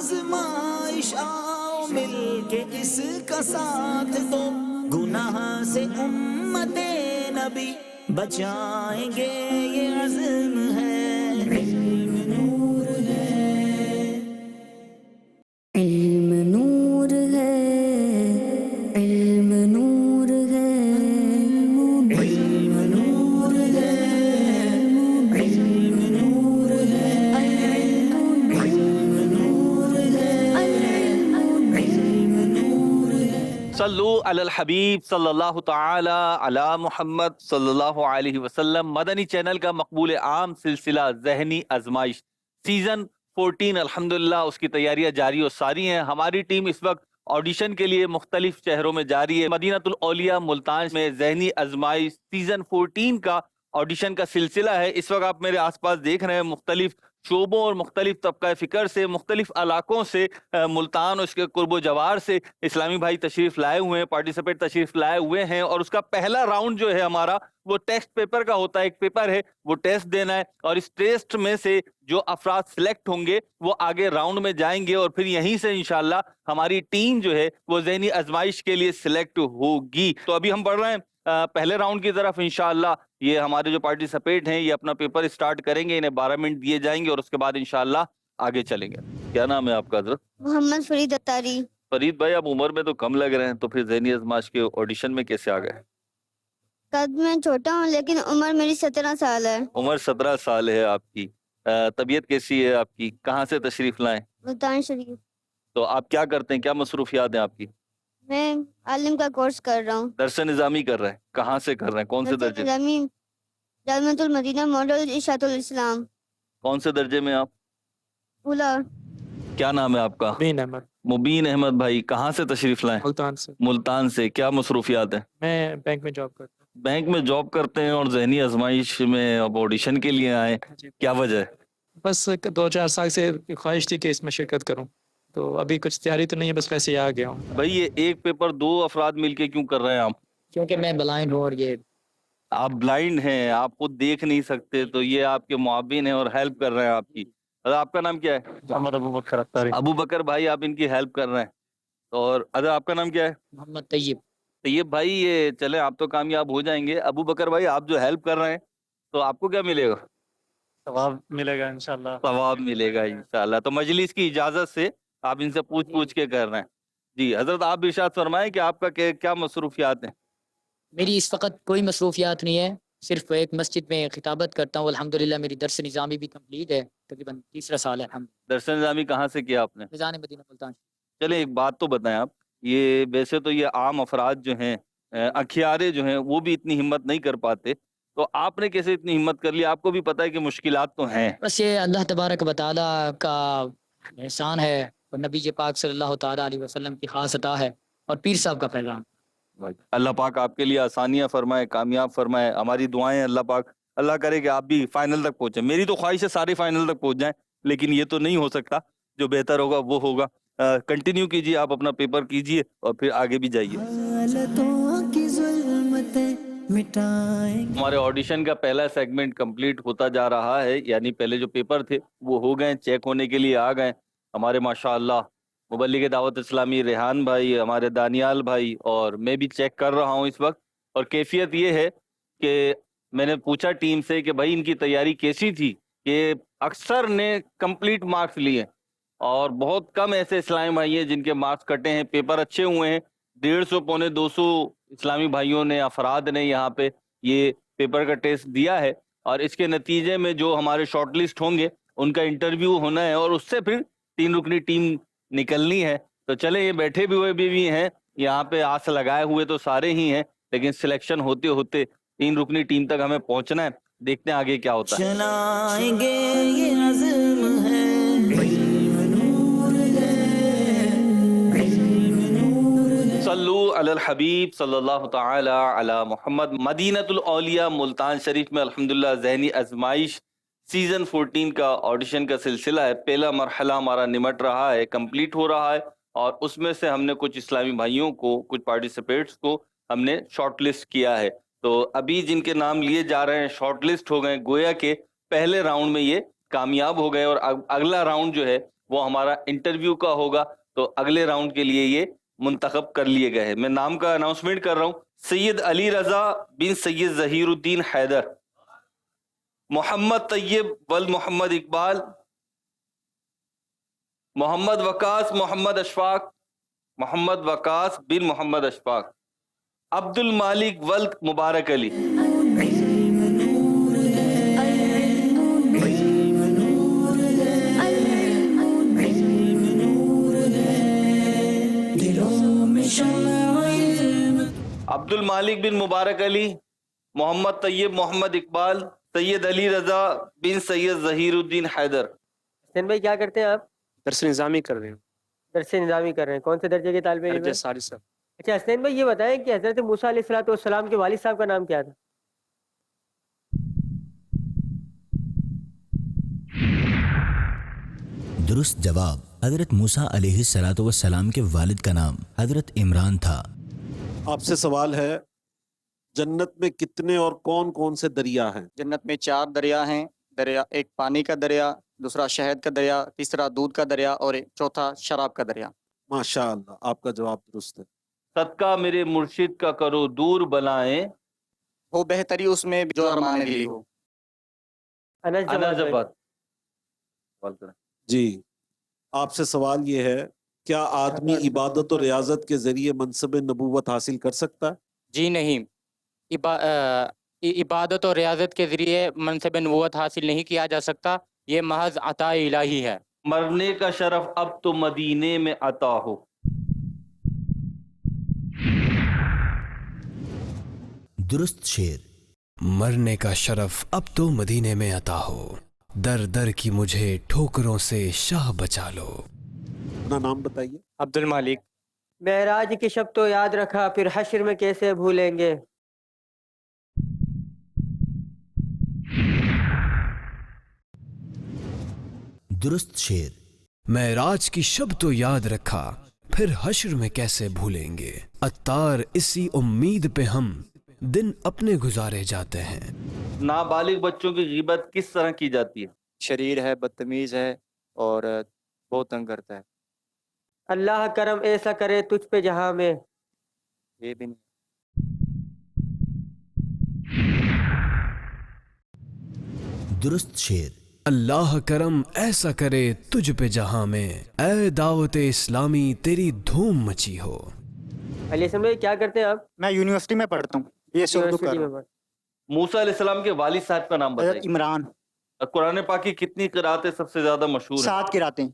آزمائش آؤ مل کے اس کا ساتھ دو، گناہ سے امت نبی بچائیں گے یہ عزم ہے، علم نور ہے، علم نور ہے، علم نور ہے، علم نور ہے، علم نور ہے، علم نور ہے، علم نور ہے۔ صلو علی الحبیب صلی اللہ تعالی علی محمد صلی اللہ علیہ وسلم۔ مدنی چینل کا مقبول عام سلسلہ ذہنی آزمائش سیزن 14 الحمدللہ اس کی تیاریاں جاری و ساری ہیں۔ ہماری ٹیم اس وقت آڈیشن کے لیے مختلف شہروں میں جاری ہے۔ مدینۃ الاولیاء ملتان میں ذہنی آزمائش سیزن 14 کا آڈیشن کا سلسلہ ہے۔ اس وقت آپ میرے آس پاس دیکھ رہے ہیں مختلف شعبوں اور مختلف طبقہ فکر سے، مختلف علاقوں سے، ملتان اور اس کے قرب و جوار سے اسلامی بھائی تشریف لائے ہوئے ہیں، پارٹیسپیٹ تشریف لائے ہوئے ہیں، اور اس کا پہلا راؤنڈ جو ہے ہمارا وہ ٹیسٹ پیپر کا ہوتا ہے۔ ایک پیپر ہے وہ ٹیسٹ دینا ہے، اور اس ٹیسٹ میں سے جو افراد سلیکٹ ہوں گے وہ آگے راؤنڈ میں جائیں گے، اور پھر یہیں سے انشاءاللہ ہماری ٹیم جو ہے وہ ذہنی آزمائش کے لیے سلیکٹ ہوگی۔ تو ابھی ہم بڑھ رہے ہیں پہلے راؤنڈ کی طرف۔ انشاءاللہ یہ ہمارے جو پارٹیسپیٹ ہیں یہ اپنا پیپر اسٹارٹ کریں گے، انہیں 12 منٹ دیے جائیں گے، اور اس کے بعد انشاءاللہ آگے چلیں گے۔ کیا نام ہے آپ کا حضرت؟ محمد فرید اتاری۔ فرید بھائی آپ عمر میں تو کم لگ رہے ہیں، تو پھر ذہنی آزمائش کے آڈیشن میں کیسے آ گئے؟ قد میں چھوٹا ہوں لیکن عمر میری 17 سال ہے۔ عمر 17 سال ہے آپ کی۔ طبیعت کیسی ہے آپ کی؟ کہاں سے تشریف لائیں؟ ملتان شریف۔ تو آپ کیا کرتے ہیں؟ کیا مصروفیات ہیں آپ کی؟ میں عالم کا کورس کر رہا ہوں۔ درس نظامی کر رہے ہیں؟ کہاں سے کر رہے ہیں؟ کون سے درجے؟ نظامی جامعۃ المدینہ ماڈل ارشاد الاسلام۔ کون سے درجے میں آپ؟ اولا۔ کیا نام ہے آپ کا؟ مبین احمد۔ مبین احمد بھائی کہاں سے تشریف لائیں؟ ملتان سے۔ ملتان سے۔ کیا مصروفیات ہیں؟ میں بینک میں جاب کرتا بینک میں جاب کرتے ہیں، اور ذہنی آزمائش میں اب آڈیشن کے لیے آئے، ہوں۔ کیا وجہ ہے؟ بس 2-4 سال سے خواہش تھی کہ اس میں شرکت کروں، تو ابھی کچھ تیاری تو نہیں ہے، بس ویسے ہی آ گیا ہوں۔ بھائی یہ ایک پیپر 2 افراد مل کے کیوں کر رہے ہیں آپ؟ کیونکہ میں بلائنڈ ہوں، اور یہ آپ بلائنڈ ہیں، آپ خود دیکھ نہیں سکتے، تو یہ آپ کے معاون ہیں اور ہیلپ کر رہے ہیں آپ کی۔ آپ کا نام کیا ہے؟ محمد ابو بکر اتاری۔ ابو بکر بھائی آپ ان کی ہیلپ کر رہے ہیں۔ اور آپ کا نام کیا ہے؟ محمد طیب۔ طیب بھائی یہ چلیں آپ تو کامیاب ہو جائیں گے۔ ابو بکر بھائی آپ جو ہیلپ کر رہے ہیں تو آپ کو کیا ملے گا؟ ثواب ملے گا انشاءاللہ۔ ثواب ملے گا انشاءاللہ۔ تو مجلس کی اجازت سے آپ ان سے پوچھ کے کر رہے ہیں۔ جی حضرت آپ بھی ارشاد فرمائیں کہ آپ کا کیا مصروفیات ہیں؟ میری اس وقت کوئی مصروفیات نہیں ہے، صرف ایک مسجد میں خطابت کرتا ہوں۔ الحمدللہ میری درس نظامی بھی کمپلیٹ ہے، تقریباً تیسرا سال ہے الحمدللہ۔ درس نظامی کہاں سے کیا آپ نے؟ میزان مدینہ ملتان۔ چلیں ایک بات تو بتائیں آپ، یہ ویسے تو یہ عام افراد جو ہیں اکھیارے جو ہیں وہ بھی اتنی ہمت نہیں کر پاتے، تو آپ نے کیسے اتنی ہمت کر لی؟ آپ کو بھی پتہ ہے کہ مشکلات تو ہیں۔ بس یہ اللہ تبارک و تعالیٰ کا احسان ہے، اور نبی پاک صلی اللہ تعالیٰ علیہ وسلم کی خاص عطا ہے، اور پیر صاحب کا پیغام۔ اللہ پاک آپ کے لیے آسانیاں فرمائے، کامیاب فرمائے۔ ہماری دعائیں اللہ پاک اللہ کرے کہ آپ بھی فائنل تک پہنچیں۔ میری تو خواہش ہے سارے فائنل تک پہنچ جائیں، لیکن یہ تو نہیں ہو سکتا، جو بہتر ہوگا وہ ہوگا۔ کنٹینیو کیجیے، آپ اپنا پیپر کیجیے اور پھر آگے بھی جائیے۔ حالتوں کی ظلمتیں مٹائیں گے۔ ہمارے آڈیشن کا پہلا سیگمنٹ کمپلیٹ ہوتا جا رہا ہے، یعنی پہلے جو پیپر تھے وہ ہو گئے، چیک ہونے کے لیے آ گئے ہمارے ماشاءاللہ مبلغ دعوت اسلامی ریحان بھائی، ہمارے دانیال بھائی، اور میں بھی چیک کر رہا ہوں اس وقت۔ اور کیفیت یہ ہے کہ میں نے پوچھا ٹیم سے کہ بھائی ان کی تیاری کیسی تھی، کہ اکثر نے کمپلیٹ مارکس لیے، اور بہت کم ایسے اسلامی بھائی ہیں جن کے مارکس کٹے ہیں۔ پیپر اچھے ہوئے ہیں، 150 پونے 200 اسلامی بھائیوں نے، افراد نے یہاں پہ یہ پیپر کا ٹیسٹ دیا ہے، اور اس کے نتیجے میں جو ہمارے شارٹ لسٹ ہوں گے ان کا انٹرویو ہونا ہے، اور اس سے پھر 3 رکنی ٹیم نکلنی ہے۔ تو چلے یہ بیٹھے بھی ہوئے بھی ہیں یہاں پہ، آس لگائے ہوئے تو سارے ہی ہیں، لیکن سلیکشن ہوتے ہوتے 3 رکنی ٹیم تک ہمیں پہنچنا ہے۔ دیکھتے ہیں آگے کیا ہوتا ہے۔ چلائیں گے یہ عزم ہے، علم نور ہے، علم نور ہے۔ صلو علی الحبیب صلی اللہ تعالی علی محمد۔ مدینۃ الاولیاء ملتان شریف میں الحمدللہ ذہنی آزمائش سیزن 14 کا آڈیشن کا سلسلہ ہے۔ پہلا مرحلہ ہمارا نمٹ رہا ہے، کمپلیٹ ہو رہا ہے، اور اس میں سے ہم نے کچھ اسلامی بھائیوں کو، کچھ پارٹیسپیٹس کو ہم نے شارٹ لسٹ کیا ہے۔ تو ابھی جن کے نام لیے جا رہے ہیں شارٹ لسٹ ہو گئے، گویا کہ پہلے راؤنڈ میں یہ کامیاب ہو گئے، اور اگلا راؤنڈ جو ہے وہ ہمارا انٹرویو کا ہوگا، تو اگلے راؤنڈ کے لیے یہ منتخب کر لیے گئے ہیں۔ میں نام کا اناؤنسمنٹ کر رہا ہوں: سید علی رضا بن سید ظہیر الدین حیدر، محمد طیب ول محمد اقبال، محمد وقاص محمد اشفاق، محمد وقاص بن محمد اشفاق، عبد المالک ولد مبارک علی۔ عبد المالک بن مبارک علی، محمد طیب محمد اقبال، سید علی رضا بن سید ظہیر الدین حیدر۔ حسین بھائی کیا کرتے ہیں آپ؟ درس نظامی کر رہے ہیں، درس نظامی کر رہے ہیں۔ کون سے درجے کے طالب علم ہیں؟ درجہ ثالث۔ اچھا حسین بھائی یہ بتائیں کہ حضرت موسیٰ علیہ الصلوۃ والسلام کے والد صاحب کا نام کیا تھا؟ درست جواب: حضرت موسیٰ علیہ الصلوۃ والسلام کے والد کا نام حضرت عمران تھا۔ آپ سے سوال ہے، جنت میں کتنے اور کون کون سے دریا ہیں؟ جنت میں 4 دریا ہیں، دریا ایک پانی کا دریا، دوسرا شہد کا دریا، تیسرا دودھ کا دریا اور چوتھا شراب کا دریا۔ ماشاء اللہ، آپ کا جواب درست ہے۔ صدقہ میرے مرشد کا کرو دور بلائیں، وہ بہتری اس میں جو ارمان دلی ہو۔ انس انس جواد جباد۔ جی، آپ سے سوال یہ ہے، کیا آدمی عبادت و ریاضت کے ذریعے منصب نبوت حاصل کر سکتا ہے؟ جی نہیں، عبادت اور ریاضت کے ذریعے منصب نبوت حاصل نہیں کیا جا سکتا، یہ محض عطا الہی ہے۔ مرنے کا شرف اب تو مدینے میں عطا ہو۔ درست شعر: مرنے کا شرف اب تو مدینے میں عطا ہو، در در کی مجھے ٹھوکروں سے شاہ بچا لو۔ اپنا نام بتائیے۔ عبد المالک۔ معراج کی شب تو یاد رکھا، پھر حشر میں کیسے بھولیں گے؟ درست شعر: معراج کی شب تو یاد رکھا، پھر حشر میں کیسے بھولیں گے۔ عطار اسی امید پہ ہم دن اپنے گزارے جاتے ہیں۔ نابالغ بچوں کی غیبت کس طرح کی جاتی ہے؟ شریر ہے، بدتمیز ہے اور بہت تنگ کرتا ہے۔ اللہ کرم ایسا کرے تجھ پہ جہاں میں۔ یہ بھی نہیں۔ درست شعر: اللہ کرم ایسا کرے تجھ پہ جہاں میں، اے دعوت اسلامی تیری دھوم مچی ہو۔ علی حسن بھائی کیا کرتے ہیں آپ؟ میں یونیورسٹی میں پڑھتا ہوں، یہ سے اردو کر رہا ہوں۔ موسیٰ علیہ السلام کے والد صاحب کا نام بتائیے۔ عمران۔ قرآن پاک کی کتنی قراتیں سب سے زیادہ مشہور ہیں؟ 7 قراتیں۔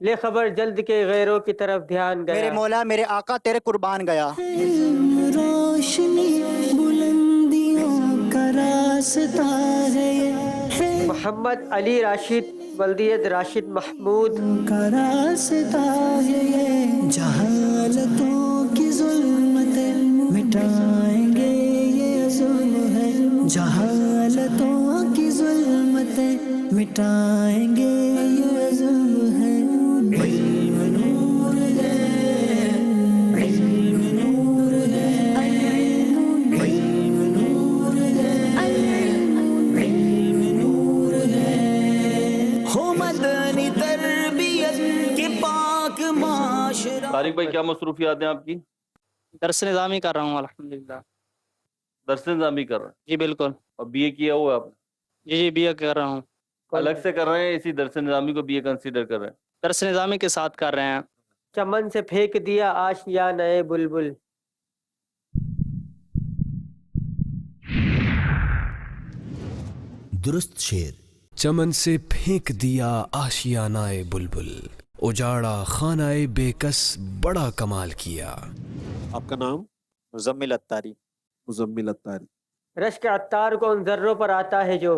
لے خبر جلد کے غیروں کی طرف دھیان گیا، میرے مولا میرے آقا تیرے قربان گیا۔ روشنی بلندیوں کا راستہ ہے، محمد علی راشد بلدیت راشد محمود کا راستہ ہے، جہالتوں کی ظلمتیں مٹائیں گے یہ عزم ہے، جہالتوں کی ظلمتیں مٹائیں گے یہ عزم ہے۔ علم نور ہے، علم نور ہے، علم نور ہے، علم نور ہے، ہو مدنی تربیت کے پاک معاشرہ۔ طارق بھائی کیا مصروفیات ہیں آپ کی؟ درس نظامی کر رہا ہوں الحمدللہ۔ درس نظامی کر رہے ہیں؟ جی بالکل۔ اور بی اے کیا ہوا ہے آپ نے؟ جی بی اے کر رہا ہوں۔ الگ سے کر رہے ہیں اسی درس نظامی کو بی اے کنسیڈر کر رہے ہیں؟ درس نظامی کے ساتھ کر رہے ہیں۔ چمن سے پھینک دیا آشیاں نئے بلبل۔ درست شعر: چمن سے پھینک دیا آشیانہ بلبل، اجاڑا خانہ بے کس بڑا کمال کیا۔ آپ کا نام؟ مزمل اتاری۔ مزمل اتاری۔ رشک عطار کو ان ذروں پر آتا ہے جو،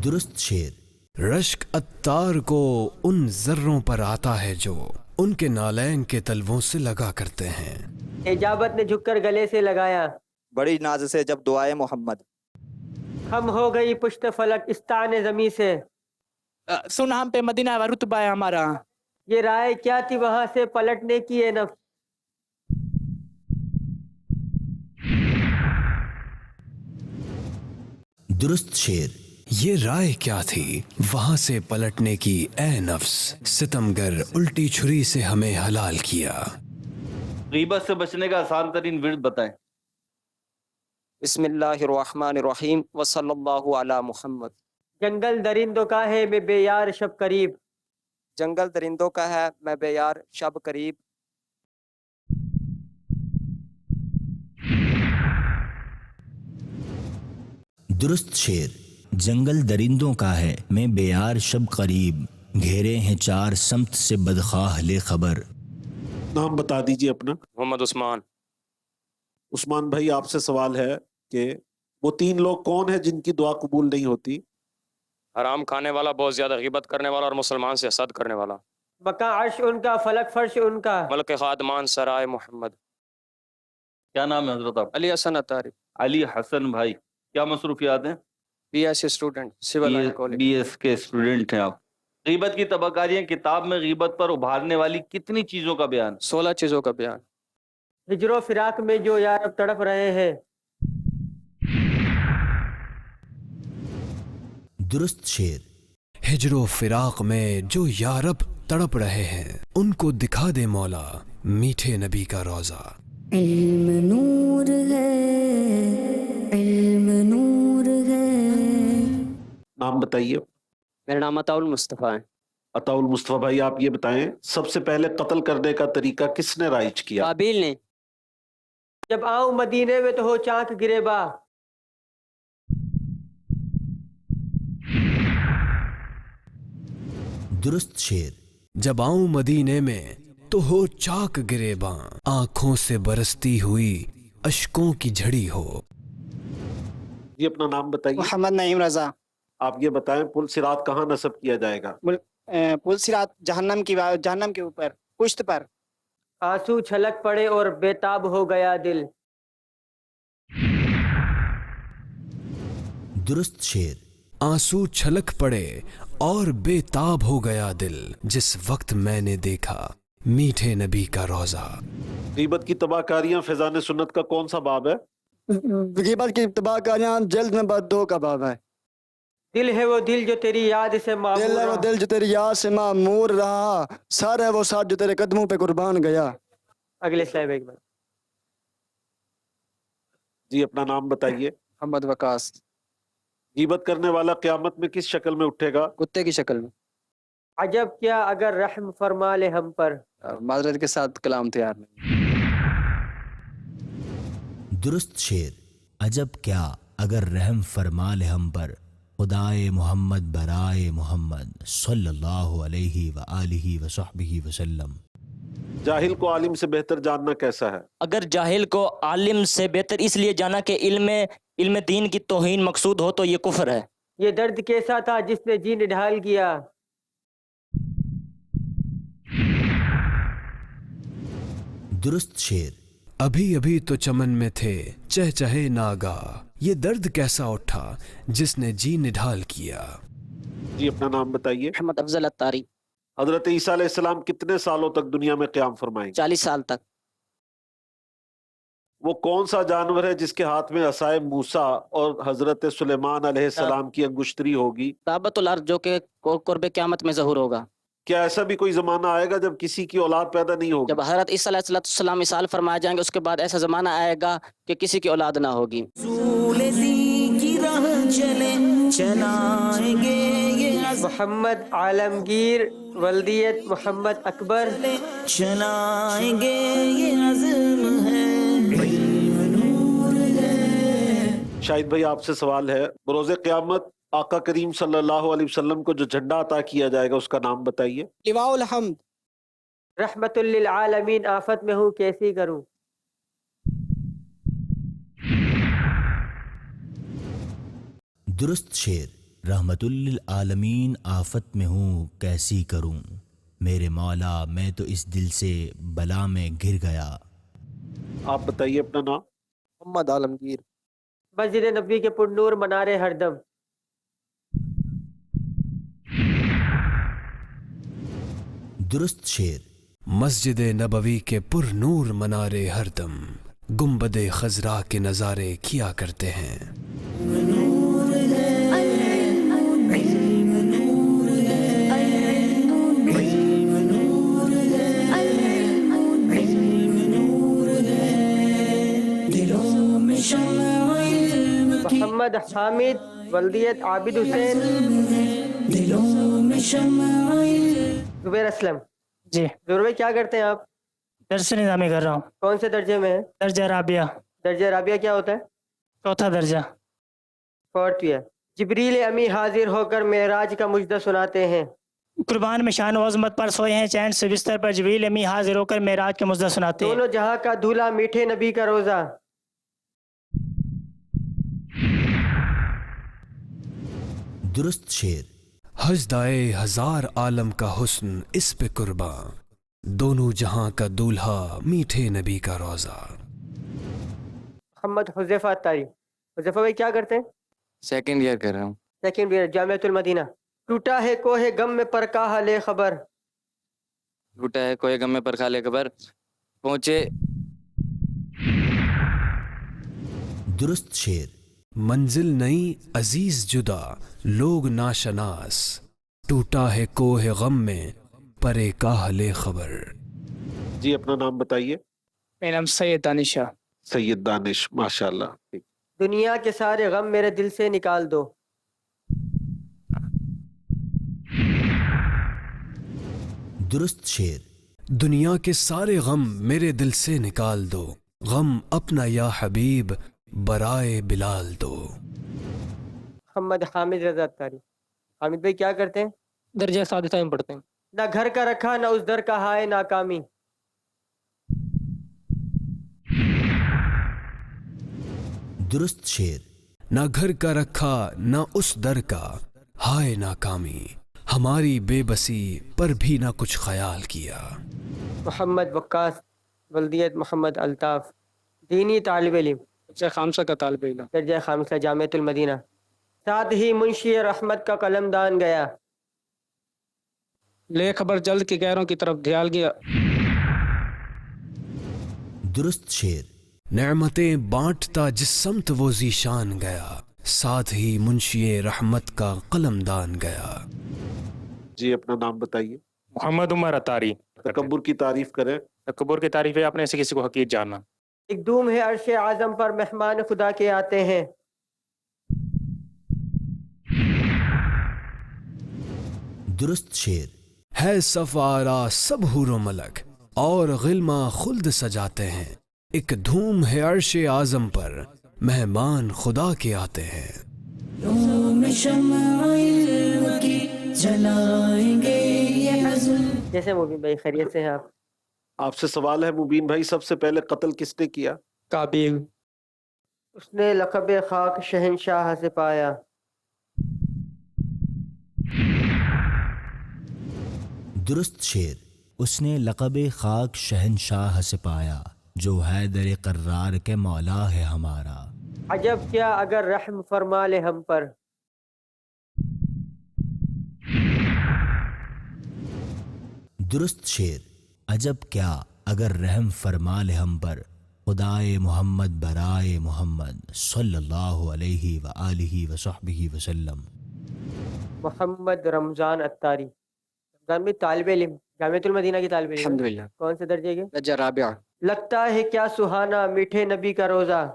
درست شعر: رشک عطار کو ان ذروں پر آتا ہے جو ان کے نالین کے تلووں سے لگا کرتے ہیں۔ اجابت نے جھک کر گلے سے لگایا، بڑی ناز سے جب دعائے محمد۔ خم ہو گئی پشت فلک استان زمیں سے، سن ہم پہ مدینہ و رتبہ ہے ہمارا۔ یہ رائے کیا تھی وہاں سے پلٹنے کی اے نفس۔ درست شعر یہ رائے کیا تھی وہاں سے پلٹنے کی اے نفس، ستمگر الٹی چھری سے ہمیں حلال کیا۔ غیبت سے بچنے کا آسان ترین ورد بتائیں۔ بسم اللہ الرحمن الرحیم وصلی اللہ علی محمد۔ جنگل درندوں کا ہے میں بے یار شب قریب، جنگل درندوں کا ہے میں بے یار شب قریب۔ درست شعر جنگل درندوں کا ہے میں بے یار شب قریب، گھیرے ہیں چار سمت سے بدخواہ لے خبر۔ نام بتا دیجیے اپنا۔ محمد عثمان۔ عثمان بھائی آپ سے سوال ہے کہ وہ 3 لوگ کون ہیں جن کی دعا قبول نہیں ہوتی؟ حرام کھانے والا، بہت زیادہ غیبت کرنے والا اور مسلمان سے حسد کرنے والا۔ مکہ عرش ان کا، فلک فرش ان کا، ملک خادمان سرائے محمد۔ کیا نام ہے حضرت آپ؟ علی حسن اتاری، علی حسن بھائی، کیا مصروفیات ہیں؟ B S student, civil line college. B S کے اسٹوڈنٹ ہیں آپ۔ غیبت کی تباہ کاریاں کتاب میں غیبت پر ابھارنے والی کتنی چیزوں کا بیان؟ 16 چیزوں کا بیان۔ ہجر و فراق میں جو یار اب تڑپ رہے ہیں، درست شعر ہجر و فراق میں جو یارب تڑپ رہے ہیں، ان کو دکھا دے مولا میٹھے نبی کا روضہ۔ علم نور ہے، علم نور ہے۔ نام بتائیے۔ میرا نام عطاء المصطفیٰ ہے۔ عطاء المصطفیٰ بھائی آپ یہ بتائیں سب سے پہلے قتل کرنے کا طریقہ کس نے رائج کیا؟ قابیل نے۔ جب آؤں مدینے میں تو ہو چاک گریباں، درست شعر جب آؤں مدینے میں تو ہو چاک گریباں، آنکھوں سے برستی ہوئی اشکوں کی جھڑی ہو۔ یہ اپنا نام بتائیے۔ محمد نعیم رضا۔ آپ یہ بتائیں پل صراط کہاں نصب کیا جائے گا؟ پل صراط جہنم کے اوپر، پشت پر۔ آنسو چھلک پڑے اور بےتاب ہو گیا دل، درست شعر آنسو چھلک پڑے اور بے تاب ہو گیا دل، جس وقت میں نے دیکھا میٹھے نبی کا روضہ۔ غیبت کی تباہ کاریاں فیضان سنت کا کون سا باب ہے؟ غیبت کی تباہ کاریاں جلد نمبر 2 کا باب ہے۔ دل ہے وہ دل جو تیری یاد سے معمور دل ہے وہ رہا، دل جو تیری یاد سے معمور رہا، سر ہے وہ سر جو تیرے قدموں پہ قربان گیا۔ اگلے سلائڈ ایک بار۔ جی اپنا نام بتائیے۔ محمد وقاص۔ غیبت کرنے والا قیامت میں کس شکل میں اٹھے گا؟ کتے کی شکل میں۔ عجب کیا اگر رحم فرما لے ہم پر، معذرت کے ساتھ کلام تیار نہیں۔ درست شعر عجب کیا اگر رحم فرما لے ہم پر، خدائے محمد برائے محمد صلی اللہ علیہ وآلہ وصحبہ وسلم۔ جاہل کو عالم سے بہتر جاننا کیسا ہے؟ اگر جاہل کو عالم سے بہتر اس لیے جانا کہ علم دین کی توہین مقصود ہو تو یہ کفر ہے۔ یہ درد کیسا تھا جس نے جی نڈھال کیا، درست شعر ابھی ابھی تو چمن میں تھے چہچہے ناگاہ، یہ درد کیسا اٹھا جس نے جی نڈھال کیا۔ جی اپنا نام بتائیے۔ محمد افضل اتاری۔ حضرت عیسیٰ علیہ السلام کتنے سالوں تک دنیا میں قیام فرمائیں گے؟ 40 سال تک۔ وہ کون سا جانور ہے جس کے ہاتھ میں عصائے موسیٰ اور حضرت سلیمان علیہ السلام کی انگشتری ہوگی؟ دابت الارض جو کہ قرب قیامت میں ظہور ہوگا۔ کیا ایسا بھی کوئی زمانہ آئے گا جب کسی کی اولاد پیدا نہیں ہوگی؟ جب حضرت عیسیٰ علیہ السلام مثال فرمائے جائیں گے اس کے بعد ایسا زمانہ آئے گا کہ کسی کی اولاد نہ ہوگی۔ رسول دی کی راہ چلے چلائیں گے یہ محمد عالمگیر ولدیت محمد اکبر، چلائیں گے یہ عزم ہے۔ شاہد بھائی آپ سے سوال ہے، بروز قیامت آقا کریم صلی اللہ علیہ وسلم کو جو جھنڈا عطا کیا جائے گا اس کا نام بتائیے۔ لواء الحمد۔ رحمت للعالمین آفت میں ہوں کیسی کروں، درست شعر رحمت للعالمین آفت میں ہوں کیسی کروں، میرے مولا میں تو اس دل سے بلا میں گر گیا۔ آپ بتائیے اپنا نام۔ محمد عالمگیر۔ مسجد نبوی کے پر نور منارے ہر دم، درست شعر مسجد نبوی کے پر نور منارے ہر دم، گنبد خضرا کے نظارے کیا کرتے ہیں۔ محمد حامد ولدیت عابد حسین زبیر اسلم. جی زبیر بھائی کیا کرتے ہیں آپ؟ درس نظامی کر رہا ہوں. کون سے درجے میں ہیں؟ درجہ رابعہ. درجہ رابعہ کیا ہوتا ہے؟ چوتھا درجہ. 4th year. جبریل امی حاضر ہو کر معراج کا مجدہ سناتے ہیں. قربان میں شان و عظمت پر سوئے ہیں چین سے بستر پر جبریل امی حاضر ہو کر معراج کا مجدہ سناتے ہیں. دونوں جہاں کا دولہا میٹھے نبی کا روزہ. درست شعر. حسدائے ہزار عالم کا حسن اس پہ قرباں، دونوں جہاں کا دولہا میٹھے نبی کا روزہ. محمد حذیفہ اتاری. حذیفہ بھائی کیا کرتے ہیں؟ سیکنڈ ایئر کر رہا ہوں. 2nd ایئر جامعۃ المدینہ. ٹوٹا ہے کوہ غم میں پر کا حال خبر. ٹوٹا ہے کوئی غم میں پر خالے خبر، پہنچے. درست شعر. منزل نئی عزیز جدا لوگ ناشناس، ٹوٹا ہے کوہ غم میں پرے کاہل خبر. جی اپنا نام بتائیے. میرا نام سید دانش شاہ. سید دانش، ماشاء اللہ. دنیا کے سارے غم میرے دل سے نکال دو. درست شعر. دنیا کے سارے غم میرے دل سے نکال دو، غم اپنا یا حبیب برائے بلال دو. محمد حامد رضا اتاری. حامد بھائی کیا کرتے ہیں؟ درجہ سادسہ میں پڑھتے ہیں. نہ گھر کا رکھا نہ اس در کا ہائے ناکامی. درست شعر. نہ گھر کا رکھا نہ اس در کا ہائے ناکامی، ہماری بے بسی پر بھی نہ کچھ خیال کیا. محمد وقاص ولدیت محمد الطاف. دینی طالب علم. درجہ خامسہ کا طالب علم. درجہ خامسہ جامعۃ المدینہ. ساتھ ہی منشی رحمت کا قلم دان گیا. لے خبر جلد کے غیروں کی طرف دھیال گیا. درست شعر. نعمتیں بانٹتا جس سمت وہ ذیشان گیا، ساتھ ہی منشی رحمت کا قلم دان گیا. جی اپنا نام بتائیے. محمد عمر اتاری. تکبر کی تعریف کریں. تکبر کی تعریف ہے اپنے سے کسی کو حقیر جاننا. ایک دوم ہے عرش اعظم پر مہمان خدا کے آتے ہیں. درست شعر. ہے سفارا سب حور و ملک اور غلما خلد سجاتے ہیں، ایک دھوم ہے عرش اعظم پر مہمان خدا کے آتے ہیں. جیسے مبین بھائی خیریت سے ہیں آپ؟ آپ سے سوال ہے مبین بھائی، سب سے پہلے قتل کس نے کیا؟ قابیل. اس نے لقب خاک شہنشاہ سے پایا. درست شعر. اس نے لقب خاک شہنشاہ سے پایا، جو حیدر قرار کے مولا ہے ہمارا. عجب کیا اگر رحم فرما لے ہم پر. درست شعر. عجب کیا اگر رحم فرما لے ہم پر، خدائے محمد برائے محمد صلی اللہ علیہ وآلہ وصحبہ وسلم. محمد رمضان اتاری. رمضان بھی طالب علم، جامعۃ المدینہ کی طالب علم. الحمدللہ. کون سے درجے کے؟ درجہ رابعہ. لگتا ہے کیا سہانا میٹھے نبی کا روزہ.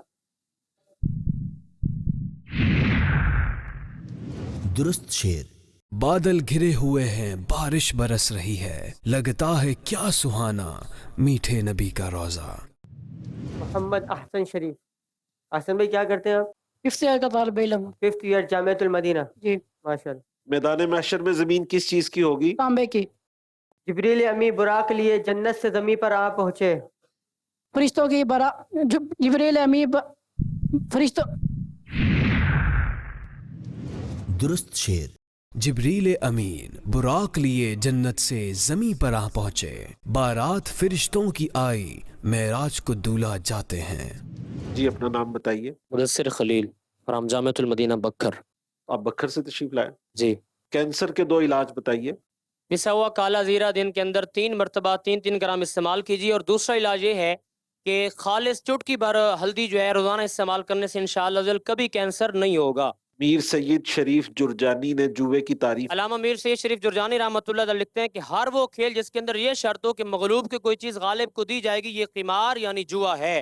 درست شعر. بادل گھرے ہوئے ہیں بارش برس رہی ہے، لگتا ہے کیا سہانا میٹھے نبی کا روزہ. محمد احسن شریف. احسن بھائی کیا کرتے ہیں آپ؟ 5th ایئر کا طالب علم. 5th ایئر جامعۃ المدینہ. جی ماشاء اللہ. میدان محشر میں زمین کس چیز کی ہوگی؟ تانبے کی. جبریل امی براق لیے جنت سے زمین پر آ پہنچے. فرشتوں کی جبریل امی فرشتوں. درست شعر. جبریل امین براق لیے جنت سے زمیں پر آ پہنچے، بارات فرشتوں کی آئی معراج کو دولہا جاتے ہیں. جی اپنا نام بتائیے. مدثر خلیل فرام جامعۃ المدینہ بکر. آپ بکر سے تشریف لائے؟ جی. کینسر کے 2 علاج بتائیے. پسا ہوا کالا زیرہ دن کے اندر 3 مرتبہ 3 گرام استعمال کیجیے، اور دوسرا علاج یہ ہے کہ خالص چٹکی بھر ہلدی جو ہے روزانہ استعمال کرنے سے انشاءاللہ کبھی کینسر نہیں ہوگا. میر سید شریف جرجانی نے جوے کی تعریف. علامہ میر سید شریف جرجانی رحمۃ اللہ علیہ لکھتے ہیں کہ ہر وہ کھیل جس کے اندر یہ شرط ہو کہ مغلوب کی کوئی چیز غالب کو دی جائے گی، یہ قمار یعنی جوا ہے.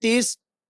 30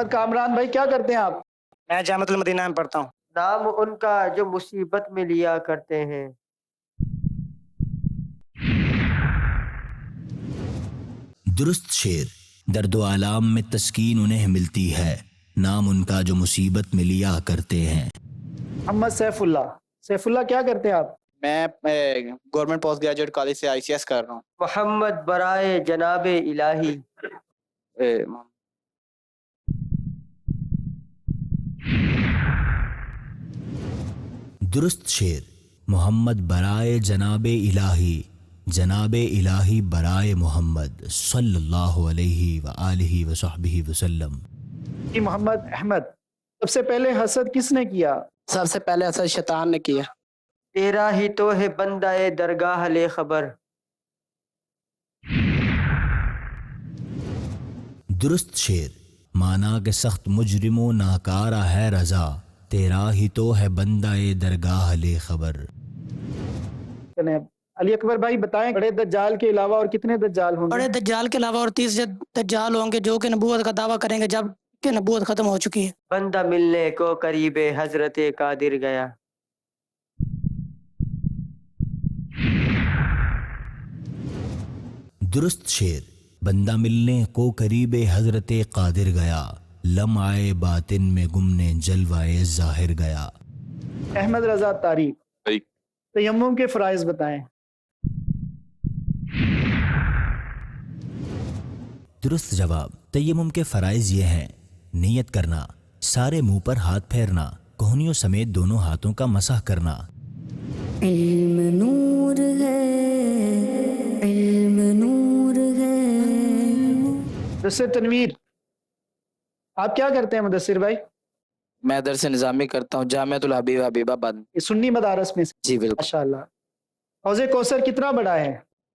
محمد کامران بھائی کیا کرتے ہیں آپ؟ میں جامعۃ المدینہ میں پڑھتا ہوں. نام ان کا جو مصیبت میں لیا کرتے ہیں. درست شعر. درد و آلام میں تسکین انہیں ملتی ہے، نام ان کا جو مصیبت میں لیا کرتے ہیں. محمد سیف اللہ کیا کرتے ہیں آپ؟ میں گورنمنٹ پوسٹ گریجویٹ کالج سے ICS کر رہا ہوں. محمد برائے جناب الہی. درست شعر. محمد برائے جناب الہی، جناب الہی برائے محمد صلی اللہ علیہ وآلہ وصحبہ وسلم. محمد احمد سب سے پہلے حسد کس نے کیا؟ سب سے پہلے حسد شیطان نے کیا. تیرا ہی تو ہے بندہ درگاہ لے خبر. درست شعر. مانا کہ سخت مجرم و ناکارہ ہے رضا، تیرا ہی تو ہے بندہ درگاہ لے خبر. علی اکبر بھائی بتائیں بڑے دجال کے علاوہ اور کتنے دجال ہوں گے؟ بڑے دجال کے علاوہ اور 30 دجال ہوں گے جو کہ نبوت کا دعویٰ کریں گے جب کہ نبوت ختم ہو چکی ہے. بندہ ملنے کو قریب حضرت قادر گیا. درست شعر. بندہ ملنے کو قریب حضرت قادر گیا، لمعائے باطن میں گمنے جلوائے ظاہر گیا. احمد رضا طاری تیمم کے فرائض بتائیں. درست جواب. تیمم کے فرائض یہ ہیں: نیت کرنا، سارے منہ پر ہاتھ پھیرنا، کوہنیوں سمیت دونوں ہاتھوں کا مسح کرنا. علم نور ہے، علم نور ہے. مدثر تنویر آپ کیا کرتے ہیں مدثر بھائی؟ میں درس نظامی کرتا ہوں جامعۃ الحبیب حبیب آباد. یہ سنی مدارس میں سے؟ جی بالکل. ماشاءاللہ. حوض کوثر کتنا بڑا ہے؟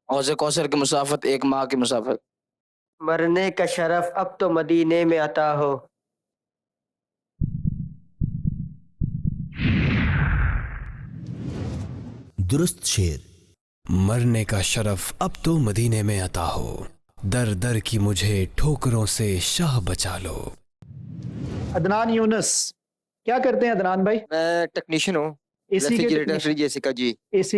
حوض کوثر کی مسافت 1 ماہ کی مسافت. مرنے کا شرف اب تو مدینے میں عطا ہو. درست شعر. مرنے کا شرف اب تو مدینے میں عطا ہو، در در کی مجھے ٹھوکروں سے شاہ بچا لو. عدنان یونس کیا کرتے ہیں عدنان بھائی؟ میں ٹیکنیشین ہوں. اے سی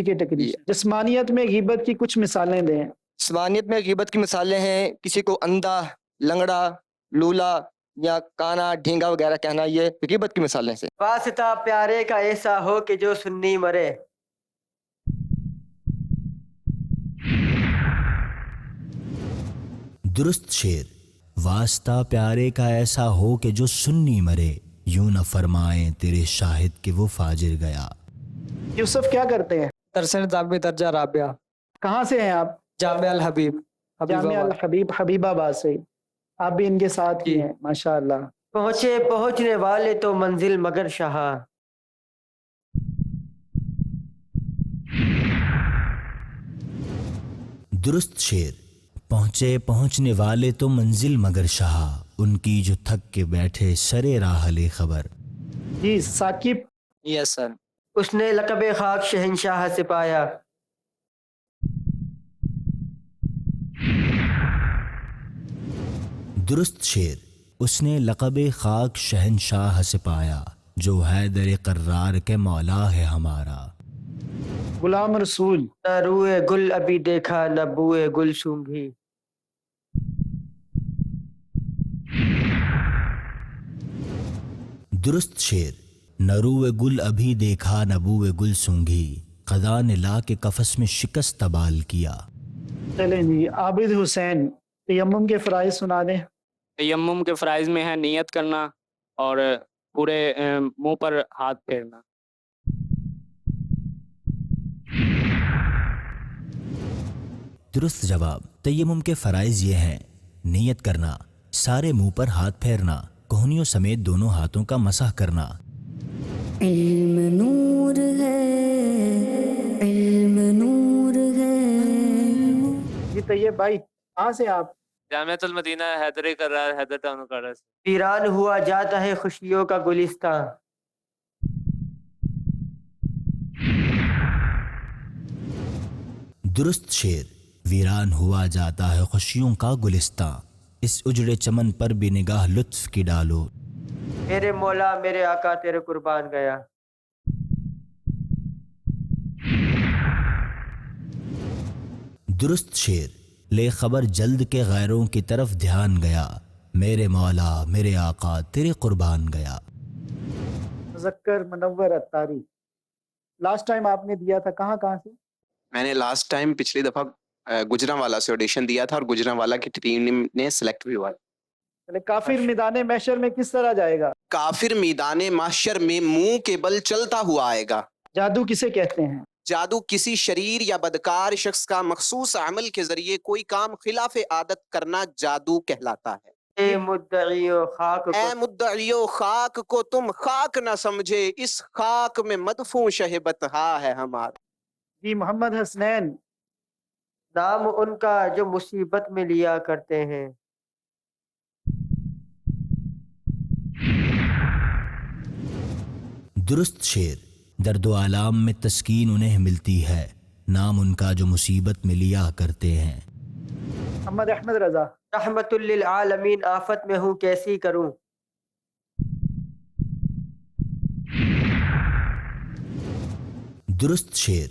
کے ٹیکنیشین. جسمانیت میں غیبت کی کچھ مثالیں دیں. جسمانیت میں غیبت کی مثالیں ہیں: کسی کو اندھا، لنگڑا، لولا یا کانا، ڈھینگا وغیرہ کہنا، یہ غیبت کی مثالیں سے. واسطہ پیارے کا ایسا ہو کہ جو سنی مرے. درست شعر. واسطہ پیارے کا ایسا ہو کہ جو سنی مرے، یوں نہ فرمائیں تیرے شاہد کہ وہ فاجر گیا. یوسف کیا کرتے ہیں؟ درس نظامی درجہ رابعہ. کہاں سے ہیں آپ؟ جامعہ الحبیب جامعہ الحبیب حبیب آباد سے. آپ بھی ان کے ساتھ ہی ہیں ماشاءاللہ. پہنچنے والے تو منزل مگر شہا. درست شعر. پہنچنے والے تو منزل مگر شہا، ان کی جو تھک کے بیٹھے سرے راہ لے خبر. جی ثاقب. یس سر. اس نے لقب خاک شہنشاہ سے پایا. درست شعر. اس نے لقب خاک شہنشاہ سے پایا، جو حیدر قرار کے مولا ہے ہمارا. غلام رسول. نہ روئے گل ابھی دیکھا، نہ بوئے گل سونگھی. درست شعر. نہ روئے گل ابھی دیکھا، نہ بوئے گل سونگھی، خدا نے لا کے قفس میں شکست تبال کیا. چلیں جی عابد حسین تیمم کے فرائض سنا دیں. تیمم کے فرائض میں ہے نیت کرنا اور پورے منہ پر ہاتھ پھیرنا. درست جواب. تیمم کے فرائض یہ ہیں: نیت کرنا، سارے منہ پر ہاتھ پھیرنا، کوہنیوں سمیت دونوں ہاتھوں کا مسح کرنا. علم نور ہے، علم نور ہے. جی طیب بھائی کہاں سے آپ؟ جامعۃ المدینہ حیدر قرار حیدر ٹاؤن قرار سے. ویران ہوا جاتا ہے خوشیوں کا گلستان. درست شعر. ویران ہوا جاتا ہے خوشیوں کا گلستان، اس اجڑے چمن پر بھی نگاہ لطف کی ڈالو. میرے مولا میرے آقا تیرے قربان گیا. درست شعر. لے خبر جلد کے غیروں کی طرف دھیان گیا، میرے مولا میرے آقا تیرے قربان گیا. مذکر منور اتاری، لاسٹ ٹائم آپ نے دیا تھا کہاں سے؟ میں نے لاسٹ ٹائم پچھلی دفعہ گجرانوالا سے آڈیشن دیا تھا اور گجرانوالا کی ٹیم نے سلیکٹ بھی ہوا. کافر میدان محشر میں کس طرح جائے گا؟ کافر میدان محشر میں منہ کے بل چلتا ہوا آئے گا. جادو کسے کہتے ہیں؟ جادو کسی شریر یا بدکار شخص کا مخصوص عمل کے ذریعے کوئی کام خلاف عادت کرنا جادو کہلاتا ہے. اے مدعیو خاک کو تم خاک نہ سمجھے، اس خاک میں مدفون شہ بطحا ہے ہمارا. جی محمد حسنین، نام ان کا جو مصیبت میں لیا کرتے ہیں. درست شعر. درد و آلام میں تسکین انہیں ملتی ہے، نام ان کا جو مصیبت میں لیا کرتے ہیں. محمد احمد رضا، رحمت للعالمین آفت میں ہوں کیسی کروں. درست شعر.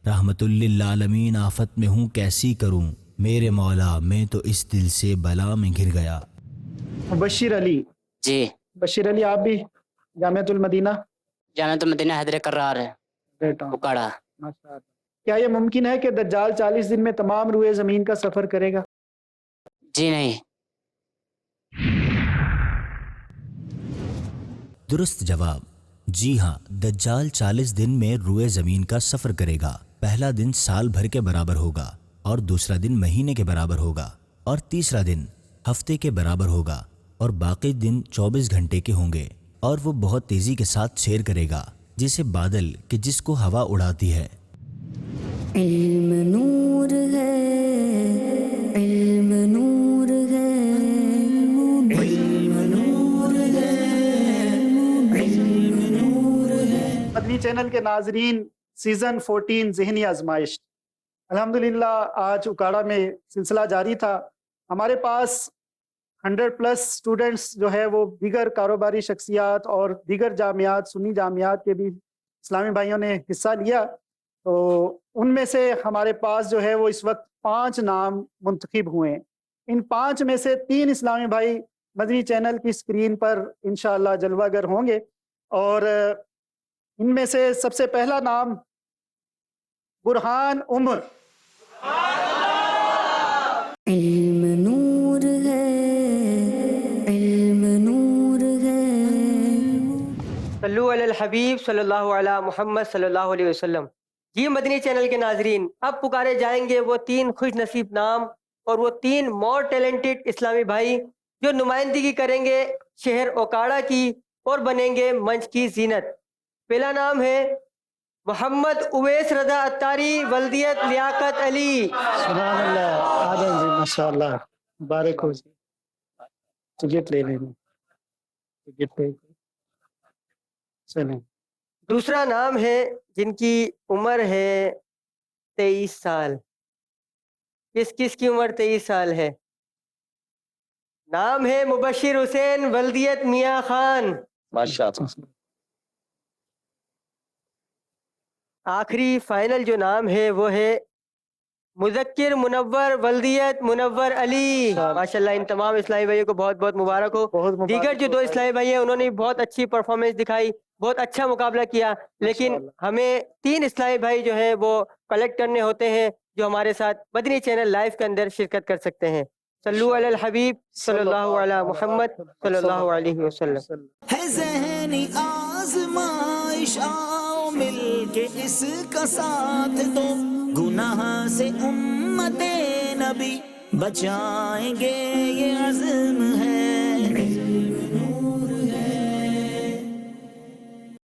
رحمت للعالمین آفت میں ہوں کیسی کروں، میرے مولا میں تو اس دل سے بلا میں گر گیا. مبشر علی. جی بشیر علی، آپ بھی جامعۃ المدینہ؟ جامعۃ المدینہ حیدر کرار ہے اکاڑا. کیا یہ ممکن ہے کہ دجال 40 دن میں تمام روئے زمین کا سفر کرے گا؟ جی نہیں. درست جواب. جی ہاں، دجال 40 دن میں روئے زمین کا سفر کرے گا. پہلا دن سال بھر کے برابر ہوگا، اور دوسرا دن مہینے کے برابر ہوگا، اور تیسرا دن ہفتے کے برابر ہوگا، اور باقی دن 24 گھنٹے کے ہوں گے. اور وہ بہت تیزی کے ساتھ سیر کرے گا، جیسے بادل کہ جس کو ہوا اڑاتی ہے. علم نور ہے، علم نور ہے، علم نور ہے، علم نور ہے. مدنی چینل کے ناظرین، سیزن 14 ذہنی آزمائش الحمدللہ آج اکاڑا میں سلسلہ جاری تھا. ہمارے پاس 100+ اسٹوڈنٹس جو ہے وہ دیگر کاروباری شخصیات اور دیگر جامعات، سنی جامعات کے بھی اسلامی بھائیوں نے حصہ لیا. تو ان میں سے ہمارے پاس جو ہے وہ اس وقت 5 نام منتخب ہوئے ہیں. ان 5 میں سے 3 اسلامی بھائی مدنی چینل کی اسکرین پر انشاءاللہ جلوہ گر ہوں گے. اور ان میں سے سب سے پہلا نام برہان عمر. علم نور ہے، علم نور ہے. صلو علی الحبیب صلی اللہ علی محمد صلی اللہ علیہ وسلم. جی مدنی چینل کے ناظرین، اب پکارے جائیں گے وہ 3 خوش نصیب نام اور وہ 3 مور ٹیلنٹڈ اسلامی بھائی جو نمائندگی کریں گے شہر اوکاڑا کی اور بنیں گے منچ کی زینت. پہلا نام ہے محمد اویس رضا اتاری، ولدیت لیاقت علی. سبحان اللہ، آدم جی ماشاءاللہ، مبارک ہو جی. ٹکٹ لے لیں، ٹکٹ لے چلیں. دوسرا نام ہے جن کی عمر ہے 23 سال. کس کی عمر 23 سال ہے؟ نام ہے مبشر حسین، ولدیت میاں خان. ماشاءاللہ. آخری فائنل جو نام ہے وہ ہے مذکر منور، ولدیت منور علی. ماشاءاللہ ان تمام اسلامی بھائیوں کو بہت بہت مبارک ہو. دیگر جو 2 اسلامی بھائی ہیں انہوں نے بہت اچھی پرفارمنس دکھائی، بہت اچھا مقابلہ کیا، لیکن ہمیں 3 اسلامی بھائی جو ہیں وہ کلیکٹ کرنے ہوتے ہیں جو ہمارے ساتھ مدنی چینل لائیو کے اندر شرکت کر سکتے ہیں. صلو علی الحبیب صلی اللہ علی محمد صلی اللہ علیہ وسلم. ہے ذہنی آزمائش، آؤ مل کے اس کا ساتھ دو، گناہ سے امت نبی بچائیں گے یہ عزم ہے.